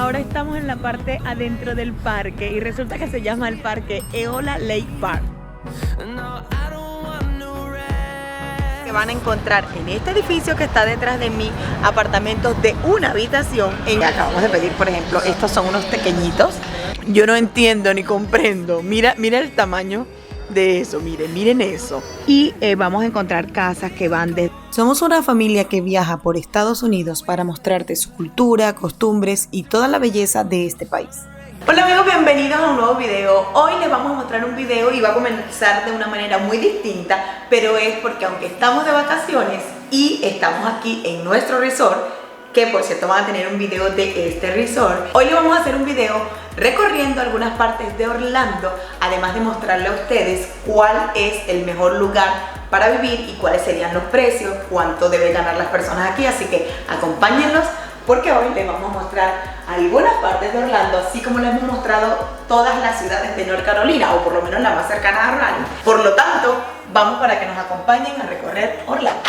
ahora estamos en la parte adentro del parque y resulta que se llama el parque Eola Lake Park. Que van a encontrar en este edificio que está detrás de mí apartamentos de una habitación. Acabamos de pedir, por ejemplo, estos son unos pequeñitos. Yo no entiendo ni comprendo. Mira el tamaño de eso, miren eso. Y vamos a encontrar casas que van de... Somos una familia que viaja por Estados Unidos para mostrarte su cultura, costumbres y toda la belleza de este país. Hola amigos, bienvenidos a un nuevo video. Hoy les vamos a mostrar un video y va a comenzar de una manera muy distinta, pero es porque aunque estamos de vacaciones y estamos aquí en nuestro resort, que por cierto van a tener un video de este resort, hoy les vamos a hacer un video recorriendo algunas partes de Orlando, además de mostrarle a ustedes cuál es el mejor lugar para vivir y cuáles serían los precios, cuánto deben ganar las personas aquí, así que acompáñennos porque hoy les vamos a mostrar algunas partes de Orlando, así como les hemos mostrado todas las ciudades de North Carolina, o por lo menos la más cercana a Orlando. Por lo tanto, vamos para que nos acompañen a recorrer Orlando.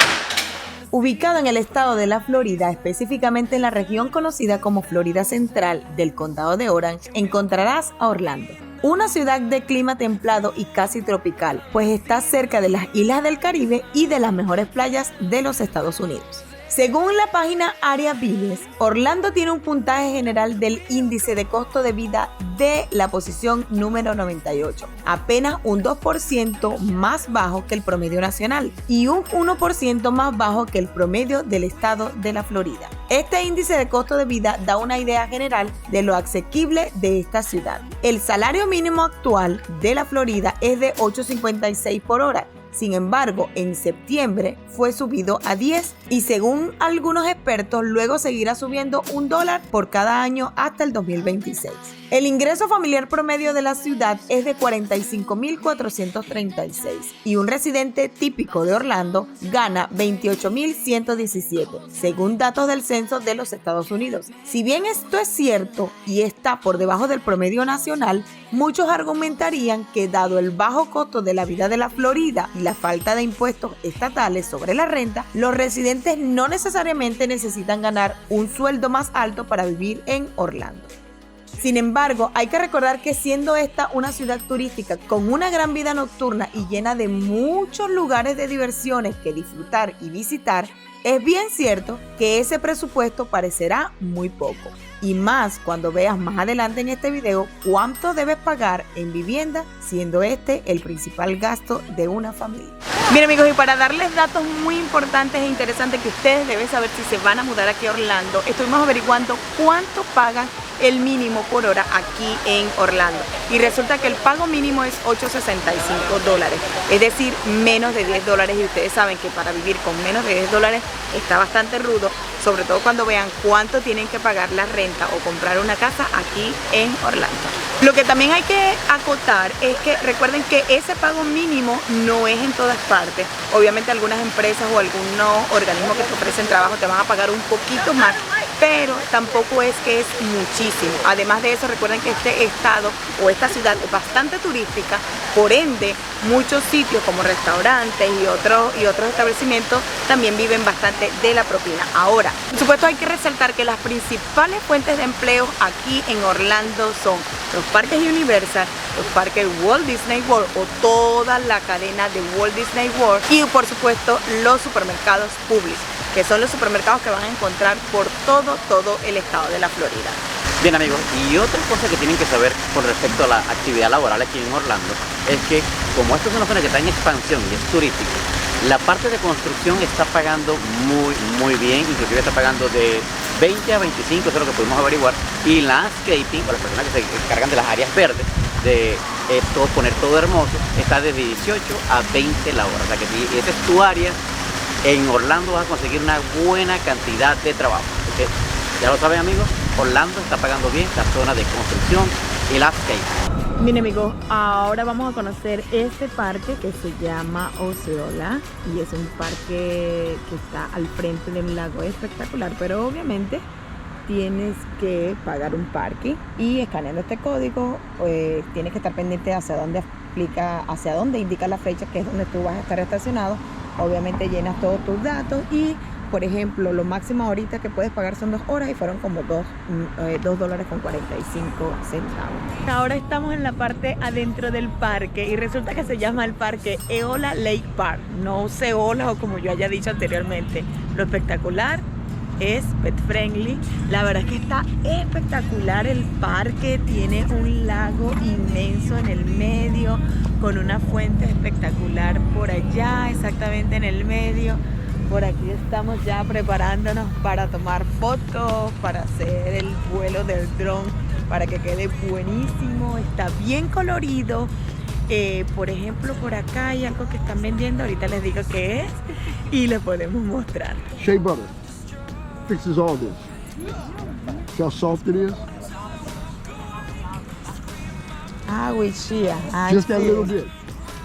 Ubicado en el estado de la Florida, específicamente en la región conocida como Florida Central del condado de Orange, encontrarás a Orlando. Una ciudad de clima templado y casi tropical, pues está cerca de las islas del Caribe y de las mejores playas de los Estados Unidos. Según la página Area Business, Orlando tiene un puntaje general del índice de costo de vida de la posición número 98, apenas un 2% más bajo que el promedio nacional y un 1% más bajo que el promedio del estado de la Florida. Este índice de costo de vida da una idea general de lo asequible de esta ciudad. El salario mínimo actual de la Florida es de $8.56 por hora. Sin embargo, en septiembre fue subido a 10 y según algunos expertos luego seguirá subiendo $1 por cada año hasta el 2026. El ingreso familiar promedio de la ciudad es de $45,436 y un residente típico de Orlando gana $28,117, según datos del censo de los Estados Unidos. Si bien esto es cierto y está por debajo del promedio nacional, muchos argumentarían que dado el bajo costo de la vida de la Florida y la falta de impuestos estatales sobre la renta, los residentes no necesariamente necesitan ganar un sueldo más alto para vivir en Orlando. Sin embargo, hay que recordar que siendo esta una ciudad turística con una gran vida nocturna y llena de muchos lugares de diversiones que disfrutar y visitar, es bien cierto que ese presupuesto parecerá muy poco. Y más cuando veas más adelante en este video cuánto debes pagar en vivienda, siendo este el principal gasto de una familia. Bien amigos, y para darles datos muy importantes e interesantes que ustedes deben saber si se van a mudar aquí a Orlando, estuvimos averiguando cuánto pagan el mínimo por hora aquí en Orlando. Y resulta que el pago mínimo es $8.65, es decir, menos de $10. Y ustedes saben que para vivir con menos de $10 está bastante rudo, sobre todo cuando vean cuánto tienen que pagar la renta o comprar una casa aquí en Orlando. Lo que también hay que acotar es que recuerden que ese pago mínimo no es en todas partes. Obviamente algunas empresas o algunos organismos que te ofrecen trabajo te van a pagar un poquito más, pero tampoco es que es muchísimo. Además de eso, recuerden que este estado o esta ciudad es bastante turística, por ende muchos sitios como restaurantes y otros establecimientos también viven bastante de la propina. Ahora, por supuesto hay que resaltar que las principales fuentes de empleo aquí en Orlando son los parques Universal, los parques Walt Disney World o toda la cadena de Walt Disney World y por supuesto los supermercados Publix, que son los supermercados que van a encontrar por todo el estado de la Florida. Bien amigos, y otra cosa que tienen que saber con respecto a la actividad laboral aquí en Orlando es que como esto es una zona que está en expansión y es turística, la parte de construcción está pagando muy bien, inclusive está pagando de 20 a 25, eso es lo que pudimos averiguar, y landscaping, o las personas que se encargan de las áreas verdes, de poner todo hermoso, está desde 18 a 20 la hora, o sea que si esa es tu área, en Orlando vas a conseguir una buena cantidad de trabajo. ¿Okay? Ya lo saben amigos, Orlando está pagando bien la zona de construcción y landscape. Bien amigos, ahora vamos a conocer este parque que se llama Osceola y es un parque que está al frente de un lago espectacular, pero obviamente tienes que pagar un parking y escaneando este código tienes que estar pendiente hacia dónde indica la fecha, que es donde tú vas a estar estacionado. Obviamente llenas todos tus datos y por ejemplo, lo máximo ahorita que puedes pagar son 2 horas y fueron como $2.45. Ahora estamos en la parte adentro del parque y resulta que se llama el parque Eola Lake Park, no Seola o como yo haya dicho anteriormente. Lo espectacular es pet friendly, la verdad es que está espectacular el parque, tiene un lago inmenso en el medio con una fuente espectacular por allá, exactamente en el medio. Por aquí estamos ya preparándonos para tomar fotos, para hacer el vuelo del dron, para que quede buenísimo, está bien colorido. Por ejemplo, por acá hay algo que están vendiendo, ahorita les digo qué es y les podemos mostrar. Shea butter fixes all this. See how soft it is? Ah, with shea. Just that little bit.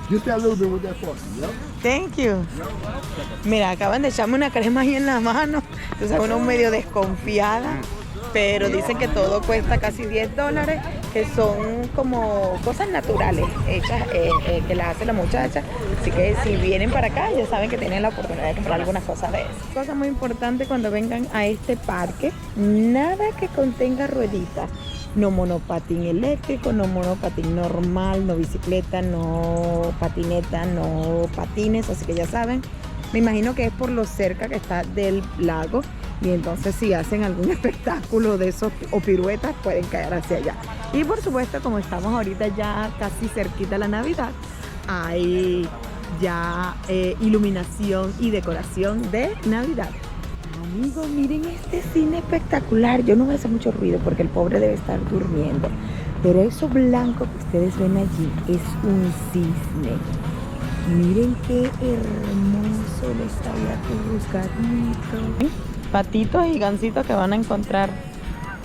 Just that little bit with that part. Yep. Thank you. Mira, acaban de echarme una crema ahí en la mano. Entonces uno medio desconfiada, pero dicen que todo cuesta casi $10, que son como cosas naturales hechas, que las hace la muchacha. Así que si vienen para acá ya saben que tienen la oportunidad de comprar algunas cosas de eso. Cosa muy importante cuando vengan a este parque, nada que contenga rueditas. No monopatín eléctrico, no monopatín normal, no bicicleta, no patineta, no patines, así que ya saben. Me imagino que es por lo cerca que está del lago y entonces si hacen algún espectáculo de esos o piruetas pueden caer hacia allá. Y por supuesto, como estamos ahorita ya casi cerquita de la Navidad, hay ya iluminación y decoración de Navidad. Amigos, miren este cine espectacular. Yo no voy a hacer mucho ruido porque el pobre debe estar durmiendo. Pero eso blanco que ustedes ven allí es un cisne. Miren qué hermoso les sale a tus gatitos. Patitos y gancitos que van a encontrar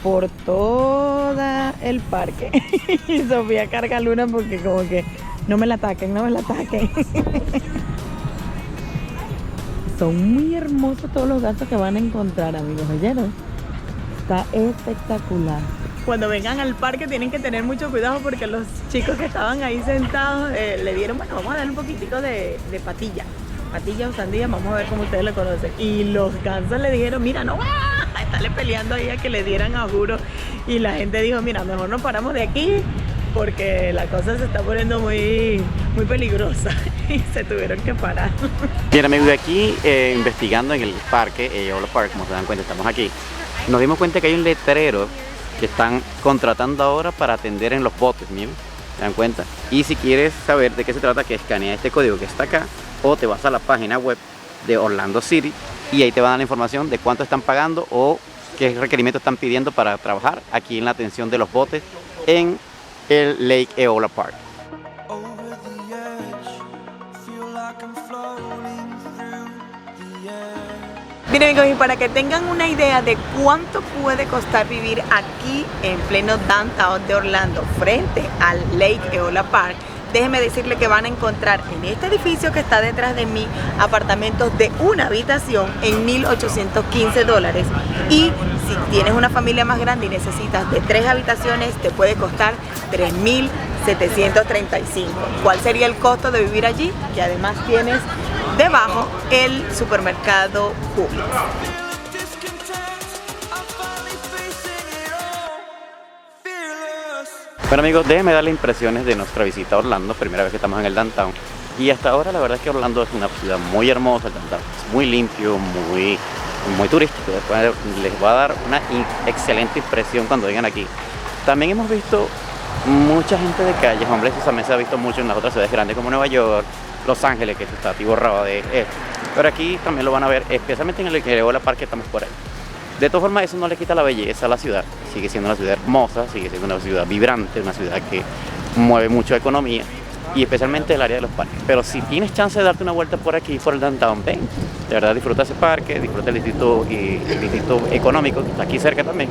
por todo el parque. Y Sofía carga Luna porque como que no me la ataquen, no me la ataquen. Son muy hermosos todos los gatos que van a encontrar, amigos, ¿oyeron? Está espectacular. Cuando vengan al parque tienen que tener mucho cuidado porque los chicos que estaban ahí sentados le dieron, bueno, vamos a darle un poquitico de patilla o sandía, vamos a ver cómo ustedes lo conocen. Y los gansos le dijeron, mira, no, estarle peleando ahí a que le dieran a juro. Y la gente dijo, mira, mejor nos paramos de aquí porque la cosa se está poniendo muy peligrosa y se tuvieron que parar. Bien, amigos, de aquí investigando en el parque, Eola Park, como se dan cuenta, estamos aquí. Nos dimos cuenta que hay un letrero que están contratando ahora para atender en los botes, miren, se dan cuenta. Y si quieres saber de qué se trata, que escanea este código que está acá, o te vas a la página web de Orlando City y ahí te van a dar la información de cuánto están pagando o qué requerimientos están pidiendo para trabajar aquí en la atención de los botes en el Lake Eola Park. Miren, amigos, y para que tengan una idea de cuánto puede costar vivir aquí en pleno downtown de Orlando frente al Lake Eola Park, déjenme decirle que van a encontrar en este edificio que está detrás de mí apartamentos de una habitación en $1,815 y si tienes una familia más grande y necesitas de 3 habitaciones te puede costar $3,735. ¿Cuál sería el costo de vivir allí? Que además tienes debajo el supermercado Publix. Bueno, amigos, déjenme darles impresiones de nuestra visita a Orlando, primera vez que estamos en el downtown. Y hasta ahora la verdad es que Orlando es una ciudad muy hermosa, el downtown es muy limpio, muy turístico. Después les voy a dar una excelente impresión cuando vengan aquí. También hemos visto mucha gente de calle, hombre, eso también se ha visto mucho en las otras ciudades grandes como Nueva York, Los Ángeles, que está atiborrado de esto. Pero aquí también lo van a ver, especialmente en el Eola Park que estamos por ahí. De todas formas, eso no le quita la belleza a la ciudad. Sigue siendo una ciudad hermosa, sigue siendo una ciudad vibrante, una ciudad que mueve mucho economía y especialmente el área de los parques. Pero si tienes chance de darte una vuelta por aquí, por el downtown, ven. De verdad, disfruta ese parque, disfruta el distrito económico que está aquí cerca también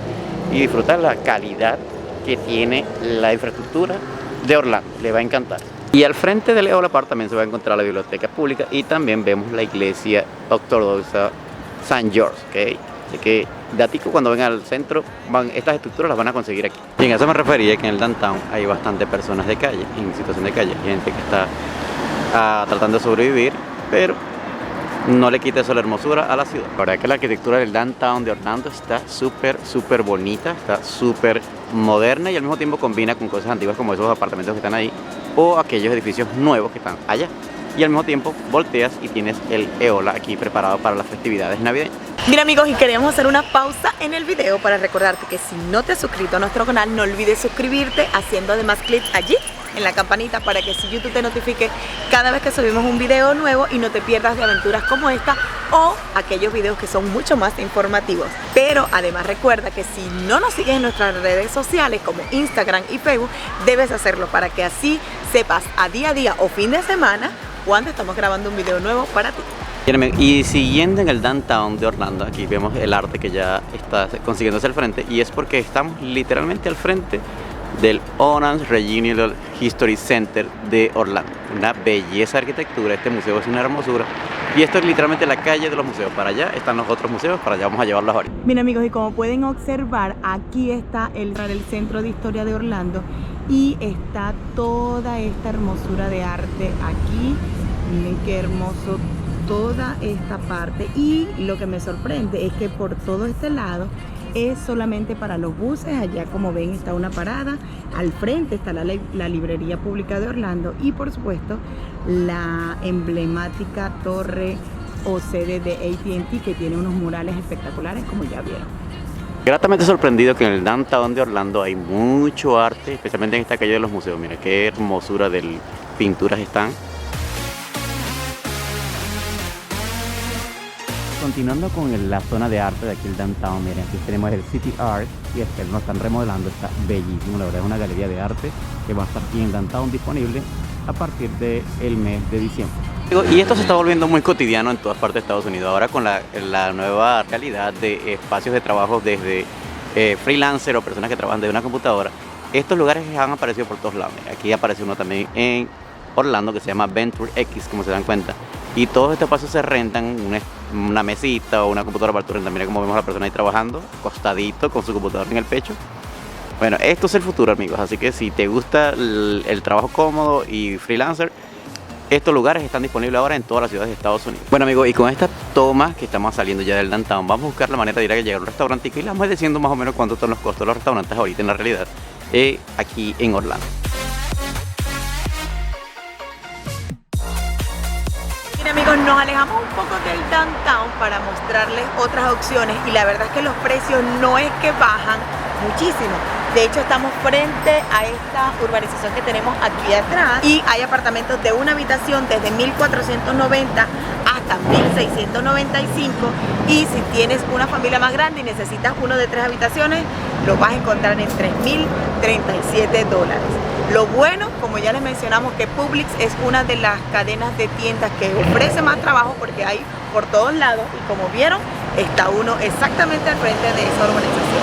y disfruta la calidad que tiene la infraestructura de Orlando. Le va a encantar. Y al frente del Eola Park también se va a encontrar la biblioteca pública y también vemos la iglesia ortodoxa San George, ¿ok? Así que datico, cuando vengan al centro, estas estructuras las van a conseguir aquí. Y en eso me refería que en el downtown hay bastantes personas de calle, en situación de calle. Hay gente que está tratando de sobrevivir, pero no le quita eso la hermosura a la ciudad. La verdad es que la arquitectura del downtown de Orlando está súper bonita, está súper moderna y al mismo tiempo combina con cosas antiguas como esos apartamentos que están ahí o aquellos edificios nuevos que están allá. Y al mismo tiempo volteas y tienes el Eola aquí preparado para las festividades navideñas. Mira amigos, y queremos hacer una pausa en el video para recordarte que si no te has suscrito a nuestro canal, no olvides suscribirte haciendo además clic allí en la campanita para que si YouTube te notifique cada vez que subimos un video nuevo y no te pierdas de aventuras como esta o aquellos videos que son mucho más informativos. Pero además recuerda que si no nos sigues en nuestras redes sociales como Instagram y Facebook, debes hacerlo para que así sepas a día o fin de semana cuando estamos grabando un video nuevo para ti. Y siguiendo en el downtown de Orlando, aquí vemos el arte que ya está consiguiéndose al frente y es porque estamos literalmente al frente del Orange Regional History Center de Orlando. Una belleza de arquitectura, este museo es una hermosura y esto es literalmente la calle de los museos. Para allá están los otros museos, para allá vamos a llevarlos ahora. Bien amigos, y como pueden observar, aquí está el Centro de Historia de Orlando y está toda esta hermosura de arte aquí. Miren qué hermoso toda esta parte, y lo que me sorprende es que por todo este lado es solamente para los buses. Allá como ven está una parada, al frente está la librería pública de Orlando y por supuesto la emblemática torre o sede de AT&T que tiene unos murales espectaculares como ya vieron. Gratamente sorprendido que en el downtown de Orlando hay mucho arte, especialmente en esta calle de los museos. Mira qué hermosura de pinturas están. Continuando con la zona de arte de aquí el downtown, miren, aquí tenemos el City Art y es que lo están remodelando, está bellísimo, la verdad es una galería de arte que va a estar aquí en downtown disponible a partir del mes de diciembre. Y esto se está volviendo muy cotidiano en todas partes de Estados Unidos, ahora con la nueva realidad de espacios de trabajo desde freelancer o personas que trabajan desde una computadora. Estos lugares han aparecido por todos lados. Aquí aparece uno también en Orlando que se llama Venture X, como se dan cuenta. Y todos estos espacios se rentan, una mesita o una computadora para tu renta. Mira cómo vemos a la persona ahí trabajando, acostadito con su computador en el pecho. Bueno, esto es el futuro amigos, así que si te gusta el trabajo cómodo y freelancer, estos lugares están disponibles ahora en todas las ciudades de Estados Unidos. Bueno amigos, y con estas tomas que estamos saliendo ya del downtown, vamos a buscar la manera de ir a llegar a un restaurante y le vamos diciendo más o menos cuántos son los costos de los restaurantes ahorita en la realidad aquí en Orlando. Amigos, nos alejamos un poco del downtown para mostrarles otras opciones y la verdad es que los precios no es que bajan muchísimo. De hecho estamos frente a esta urbanización que tenemos aquí atrás y hay apartamentos de una habitación desde 1.490 hasta 1.695 y si tienes una familia más grande y necesitas uno de 3 habitaciones lo vas a encontrar en $3.037. Lo bueno, como ya les mencionamos, que Publix es una de las cadenas de tiendas que ofrece más trabajo porque hay por todos lados y como vieron está uno exactamente al frente de esa urbanización.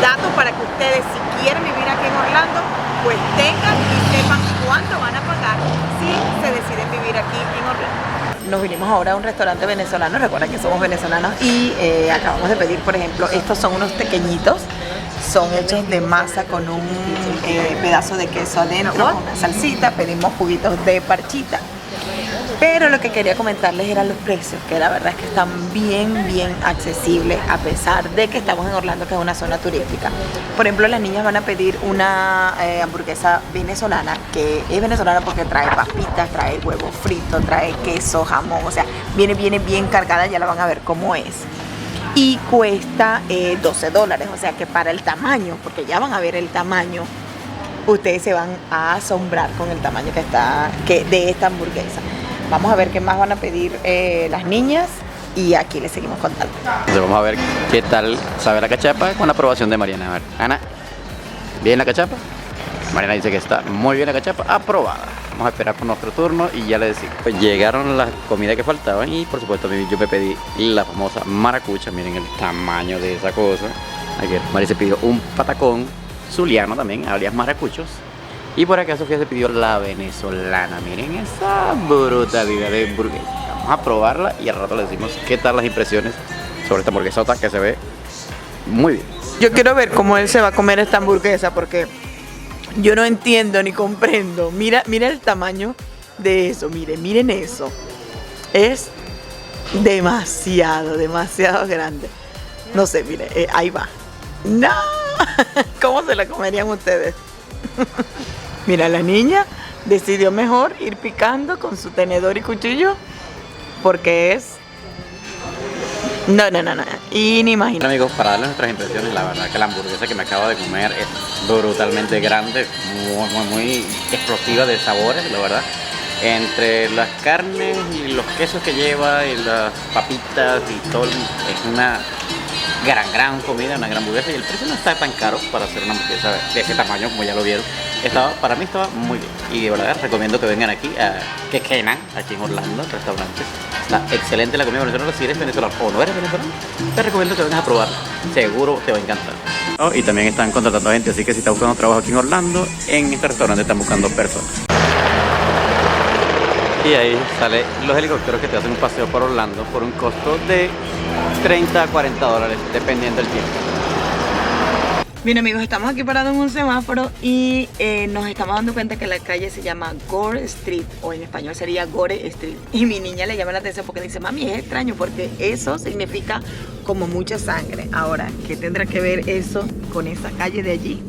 Dato para que ustedes si quieren vivir aquí en Orlando pues tengan y sepan cuánto van a pagar si se deciden vivir aquí en Orlando. Nos vinimos ahora a un restaurante venezolano, recuerda que somos venezolanos y acabamos de pedir, por ejemplo, estos son unos pequeñitos. Son hechos de masa con un pedazo de queso adentro, una salsita, pedimos juguitos de parchita. Pero lo que quería comentarles eran los precios, que la verdad es que están bien accesibles a pesar de que estamos en Orlando, que es una zona turística. Por ejemplo, las niñas van a pedir una hamburguesa venezolana, que es venezolana porque trae papitas, trae huevo frito, trae queso, jamón, o sea, viene bien cargada, ya la van a ver cómo es. Y cuesta $12, o sea que para el tamaño, porque ya van a ver el tamaño, ustedes se van a asombrar con el tamaño de esta hamburguesa. Vamos a ver qué más van a pedir las niñas y aquí les seguimos contando. Entonces vamos a ver qué tal sabe la cachapa con la aprobación de Mariana. A ver, Ana, ¿bien la cachapa? Mariana dice que está muy bien la cachapa, aprobada. Vamos a esperar por nuestro turno y ya les decimos. Pues llegaron las comidas que faltaban y por supuesto yo me pedí la famosa maracucha. Miren el tamaño de esa cosa. Aquí Mari se pidió un patacón zuliano también, alias maracuchos. Y por acá Sofía se pidió la venezolana. Miren esa brutalidad de hamburguesa. Vamos a probarla y al rato les decimos qué tal las impresiones sobre esta hamburguesota que se ve muy bien. Yo quiero ver cómo él se va a comer esta hamburguesa porque yo no entiendo ni comprendo. Mira el tamaño de eso, miren eso. Es demasiado, demasiado grande. No sé, mire, ahí va. ¡No! ¿Cómo se la comerían ustedes? Mira, la niña decidió mejor ir picando con su tenedor y cuchillo porque es... No, inimaginable. Amigos, para darles nuestras impresiones, la verdad que la hamburguesa que me acabo de comer es brutalmente grande, muy explosiva de sabores, la verdad. Entre las carnes y los quesos que lleva y las papitas y todo, es una gran comida, una gran hamburguesa, y el precio no está tan caro para hacer una hamburguesa de ese tamaño, como ya lo vieron. Para mí estaba muy bien, y de verdad recomiendo que vengan aquí a Quequena, aquí en Orlando, restaurantes. Está excelente la comida venezolana. Si eres venezolano o no eres venezolano, te recomiendo que vengas a probarla, seguro te va a encantar. Y también están contratando gente, así que si estás buscando trabajo aquí en Orlando, en este restaurante están buscando personas. Y ahí salen los helicópteros que te hacen un paseo por Orlando por un costo de $30 a $40, dependiendo del tiempo. Bien, amigos, estamos aquí parados en un semáforo y nos estamos dando cuenta que la calle se llama Gore Street, o en español sería Gore Street. Y mi niña le llama la atención porque dice, mami, es extraño porque eso significa como mucha sangre. Ahora, ¿qué tendrá que ver eso con esa calle de allí?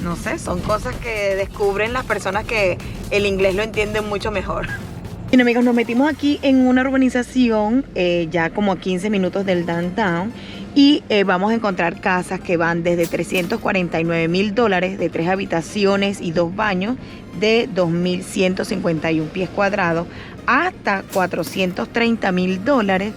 No sé, son cosas que descubren las personas que el inglés lo entienden mucho mejor. Bien, amigos, nos metimos aquí en una urbanización ya como a 15 minutos del downtown y vamos a encontrar casas que van desde $349,000 de 3 habitaciones y 2 baños de 2.151 pies cuadrados hasta $430,000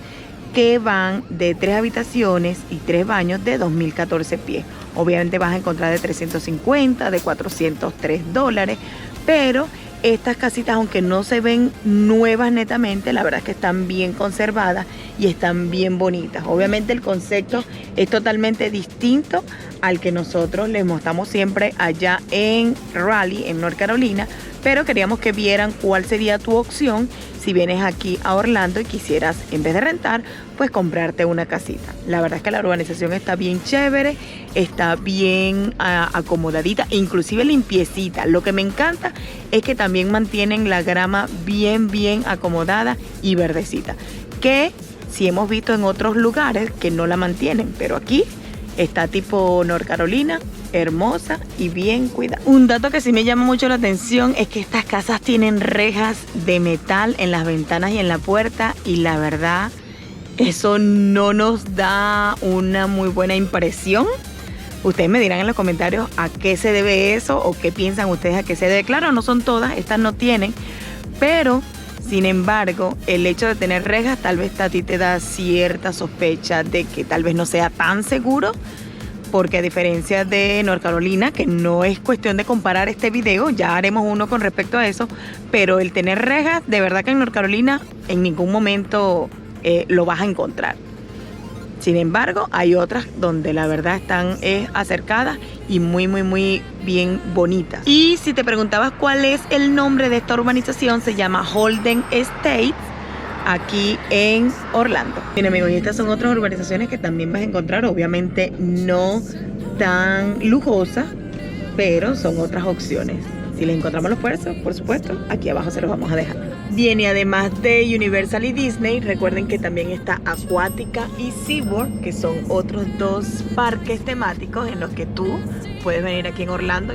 que van de 3 habitaciones y 3 baños de 2.014 pies. Obviamente vas a encontrar de 350, de $403, pero estas casitas, aunque no se ven nuevas netamente, la verdad es que están bien conservadas y están bien bonitas. Obviamente el concepto es totalmente distinto al que nosotros les mostramos siempre allá en Raleigh, en North Carolina, pero queríamos que vieran cuál sería tu opción si vienes aquí a Orlando y quisieras, en vez de rentar, pues comprarte una casita. La verdad es que la urbanización está bien chévere, está bien acomodadita, inclusive limpiecita. Lo que me encanta es que también mantienen la grama bien acomodada y verdecita, que sí hemos visto en otros lugares que no la mantienen, pero aquí está tipo North Carolina, hermosa y bien cuidada. Un dato que sí me llama mucho la atención es que estas casas tienen rejas de metal en las ventanas y en la puerta, y la verdad eso no nos da una muy buena impresión. Ustedes me dirán en los comentarios a qué se debe eso o qué piensan ustedes a qué se debe. Claro, no son todas, estas no tienen, pero sin embargo, el hecho de tener rejas tal vez a ti te da cierta sospecha de que tal vez no sea tan seguro, porque a diferencia de North Carolina, que no es cuestión de comparar este video, ya haremos uno con respecto a eso, pero el tener rejas, de verdad que en North Carolina en ningún momento lo vas a encontrar. Sin embargo, hay otras donde la verdad están acercadas y muy bien bonitas. Y si te preguntabas cuál es el nombre de esta urbanización, se llama Holden Estates, aquí en Orlando. Bien, amigos, y estas son otras urbanizaciones que también vas a encontrar, obviamente no tan lujosas, pero son otras opciones. Si les encontramos los precios, por supuesto, aquí abajo se los vamos a dejar. Bien, y además de Universal y Disney, recuerden que también está Acuática y SeaWorld, que son otros 2 parques temáticos en los que tú puedes venir aquí en Orlando.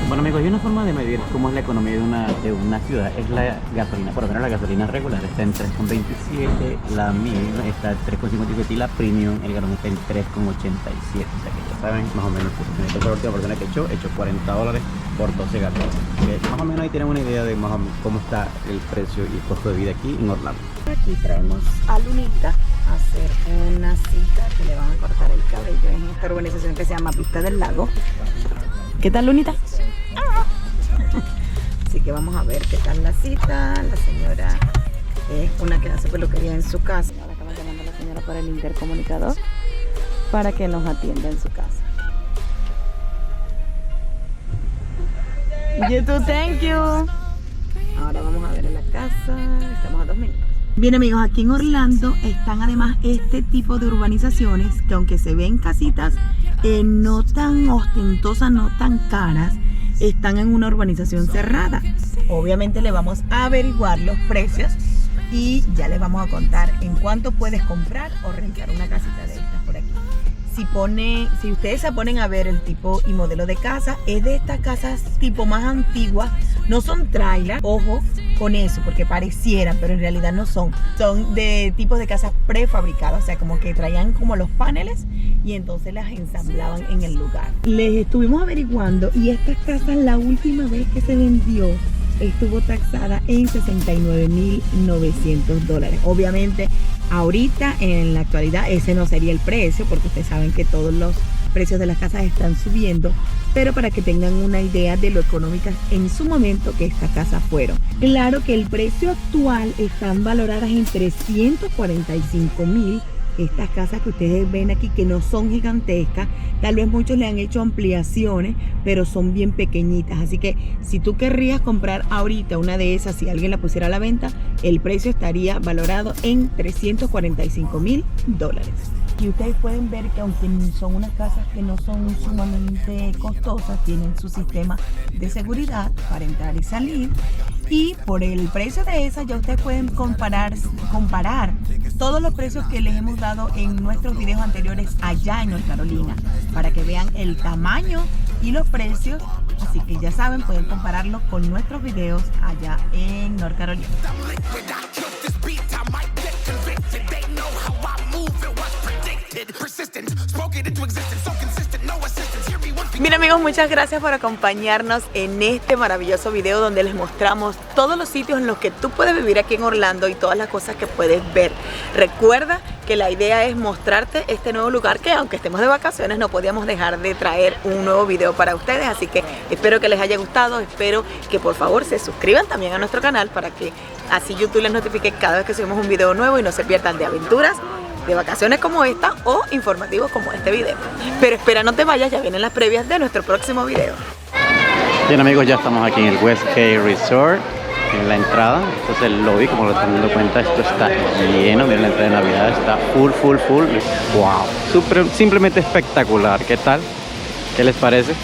Bueno, amigos, hay una forma de medir cómo es la economía de una ciudad, es la gasolina. Por lo menos la gasolina regular está en 3,27, la mil está en 3,57 y la premium, el galón está en 3,87. O sea que ya saben, más o menos, esta fue la última persona que echó $40 por 12 galones. Más o menos ahí tienen una idea de más o menos cómo está el precio y el costo de vida aquí en Orlando. Aquí traemos a Lunita a hacer una cita que le van a cortar el cabello en esta urbanización que se llama Pista del Lago. ¿Qué tal, Lunita? Así que vamos a ver qué tal la cita. La señora es una que hace peluquería en su casa. Ahora estamos llamando a la señora por el intercomunicador para que nos atienda en su casa. YouTube, thank you. Ahora vamos a ver en la casa. Estamos a 2 minutos. Bien, amigos, aquí en Orlando están además este tipo de urbanizaciones que, aunque se ven casitas no tan ostentosas, no tan caras, están en una urbanización cerrada. Obviamente le vamos a averiguar los precios y ya les vamos a contar en cuánto puedes comprar o rentar una casita de estas por aquí. Si ustedes se ponen a ver el tipo y modelo de casa, es de estas casas tipo más antiguas. No son trailers, ojo con eso, porque parecieran, pero en realidad no son. Son de tipos de casas prefabricadas, o sea, como que traían como los paneles y entonces las ensamblaban en el lugar. Les estuvimos averiguando y estas casas la última vez que se vendió estuvo taxada en $69,900. Obviamente ahorita en la actualidad ese no sería el precio, porque ustedes saben que todos los precios de las casas están subiendo, pero para que tengan una idea de lo económicas en su momento que estas casas fueron. Claro que el precio actual están valoradas en $345,000. Estas casas que ustedes ven aquí, que no son gigantescas, tal vez muchos le han hecho ampliaciones, pero son bien pequeñitas. Así que si tú querrías comprar ahorita una de esas, si alguien la pusiera a la venta, el precio estaría valorado en $345,000. Y ustedes pueden ver que aunque son unas casas que no son sumamente costosas, tienen su sistema de seguridad para entrar y salir. Y por el precio de esas ya ustedes pueden comparar todos los precios que les hemos dado en nuestros videos anteriores allá en North Carolina, para que vean el tamaño y los precios. Así que ya saben, pueden compararlos con nuestros videos allá en North Carolina. Mira amigos, muchas gracias por acompañarnos en este maravilloso video donde les mostramos todos los sitios en los que tú puedes vivir aquí en Orlando y todas las cosas que puedes ver. Recuerda que la idea es mostrarte este nuevo lugar que, aunque estemos de vacaciones, no podíamos dejar de traer un nuevo video para ustedes. Así que espero que les haya gustado, espero que por favor se suscriban también a nuestro canal para que así YouTube les notifique cada vez que subimos un video nuevo y no se pierdan de aventuras, de vacaciones como esta o informativos como este video. Pero espera, no te vayas, ya vienen las previas de nuestro próximo video. Bien amigos, ya estamos aquí en el West Cay Resort, en la entrada. Esto es el lobby, como lo están dando cuenta, esto está lleno. Miren, la entrada de Navidad está full. Wow, simplemente espectacular. ¿Qué tal? ¿Qué les parece?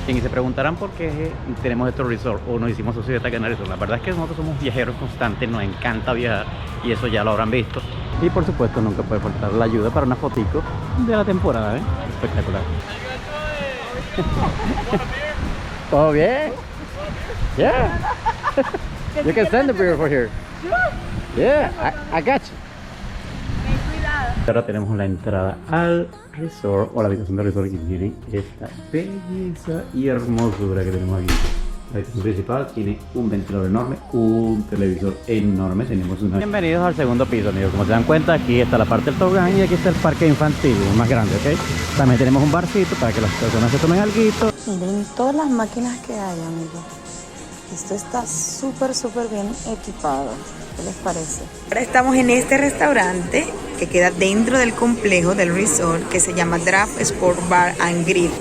Y se preguntarán por qué tenemos estos resorts o nos hicimos socios de Itacanna Resort. La verdad es que nosotros somos viajeros constantes, nos encanta viajar y eso ya lo habrán visto. Y por supuesto nunca puede faltar la ayuda para una fotico de la temporada, ¿eh? Espectacular. ¿Todo bien? Yeah. You can send the beer for here. Yeah, I got you. Ahora tenemos la entrada al resort o la habitación del resort, que tiene esta belleza y hermosura que tenemos aquí. La habitación principal tiene un ventilador enorme, un televisor enorme. Tenemos una... Bienvenidos al segundo piso, amigos. Como se dan cuenta, aquí está la parte del tobogán y aquí está el parque infantil, el más grande, ¿ok? También tenemos un barcito para que las personas se tomen alguito. Miren todas las máquinas que hay, amigos. Esto está súper bien equipado. ¿Qué les parece? Ahora estamos en este restaurante que queda dentro del complejo del resort, que se llama Draft Sport Bar and Grill.